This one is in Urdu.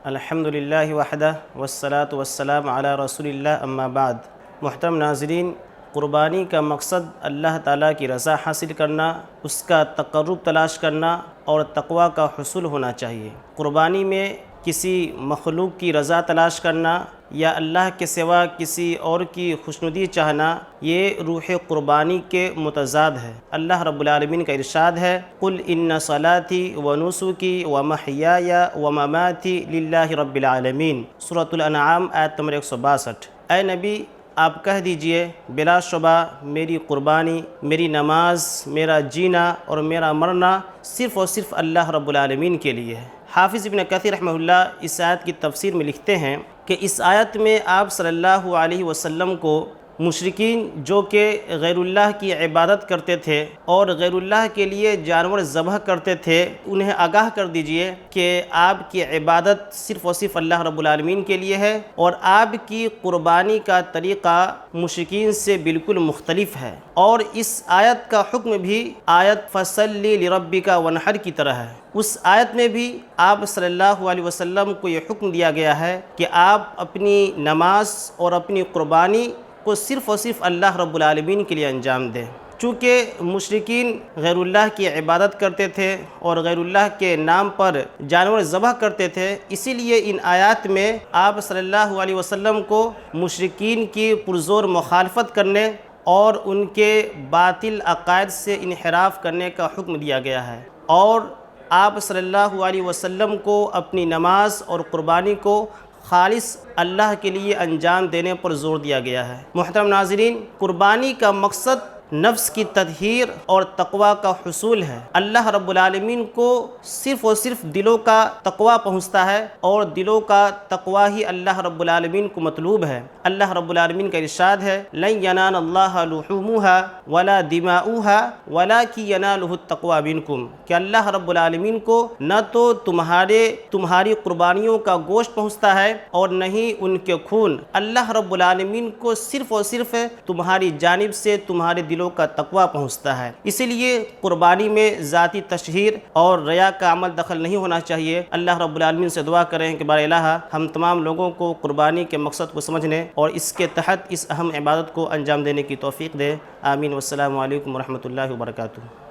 الحمد للہ وحدہ والصلاة والسلام علی رسول اللہ اما بعد۔ محترم ناظرین، قربانی کا مقصد اللہ تعالیٰ کی رضا حاصل کرنا، اس کا تقرب تلاش کرنا اور تقوی کا حصول ہونا چاہیے۔ قربانی میں کسی مخلوق کی رضا تلاش کرنا یا اللہ کے سوا کسی اور کی خوشنودی چاہنا، یہ روح قربانی کے متضاد ہے۔ اللہ رب العالمین کا ارشاد ہے، قُلْ إِنَّ صَلَاتِي وَنُسُكِي وَمَحْيَايَ وَمَمَاتِي لِلَّهِ رَبِّ الْعَالَمِينَ۔ سورۃ الانعام آیت نمبر 162۔ اے نبی، آپ کہہ دیجئے، بلا شبہ میری قربانی، میری نماز، میرا جینا اور میرا مرنا صرف اور صرف اللہ رب العالمین کے لیے ہے۔ حافظ ابن کثیر رحمہ اللہ اس آیت کی تفسیر میں لکھتے ہیں کہ اس آیت میں آپ صلی اللہ علیہ وسلم کو مشرکین جو کہ غیر اللہ کی عبادت کرتے تھے اور غیر اللہ کے لیے جانور ذبح کرتے تھے، انہیں آگاہ کر دیجئے کہ آپ کی عبادت صرف اور صرف اللہ رب العالمین کے لیے ہے اور آپ کی قربانی کا طریقہ مشرکین سے بالکل مختلف ہے، اور اس آیت کا حکم بھی آیت فَصَلِّ لِرَبِّكَ وَانْحَرْ کی طرح ہے۔ اس آیت میں بھی آپ صلی اللہ علیہ وسلم کو یہ حکم دیا گیا ہے کہ آپ اپنی نماز اور اپنی قربانی کو صرف اور صرف اللہ رب العالمین کے لیے انجام دیں۔ چونکہ مشرکین غیر اللہ کی عبادت کرتے تھے اور غیر اللہ کے نام پر جانور ذبح کرتے تھے، اسی لیے ان آیات میں آپ صلی اللہ علیہ وسلم کو مشرکین کی پرزور مخالفت کرنے اور ان کے باطل عقائد سے انحراف کرنے کا حکم دیا گیا ہے، اور آپ صلی اللہ علیہ وسلم کو اپنی نماز اور قربانی کو خالص اللہ کے لیے انجام دینے پر زور دیا گیا ہے۔ محترم ناظرین، قربانی کا مقصد نفس کی تطہیر اور تقوی کا حصول ہے۔ اللہ رب العالمین کو صرف اور صرف دلوں کا تقوی پہنچتا ہے، اور دلوں کا تقوی ہی اللہ رب العالمین کو مطلوب ہے۔ اللہ رب العالمین کا ارشاد ہے، لَن يَنَالَ اللَّهَ لُحُومُهَا وَلَا دِمَاؤُهَا وَلَكِنْ يَنَالُهُ التَّقْوَىٰ مِنْكُمْ، کہ اللہ رب العالمین کو نہ تو تمہاری قربانیوں کا گوشت پہنچتا ہے اور نہ ہی ان کے خون، اللہ رب العالمین کو صرف اور صرف تمہاری جانب سے تمہارے دلوں کا تقوی پہنچتا ہے۔ اسی لیے قربانی میں ذاتی تشہیر اور ریا کا عمل دخل نہیں ہونا چاہیے۔ اللہ رب العالمین سے دعا کریں کہ بار الہ ہم تمام لوگوں کو قربانی کے مقصد کو سمجھنے اور اس کے تحت اس اہم عبادت کو انجام دینے کی توفیق دے۔ آمین۔ والسلام علیکم ورحمۃ اللہ وبرکاتہ۔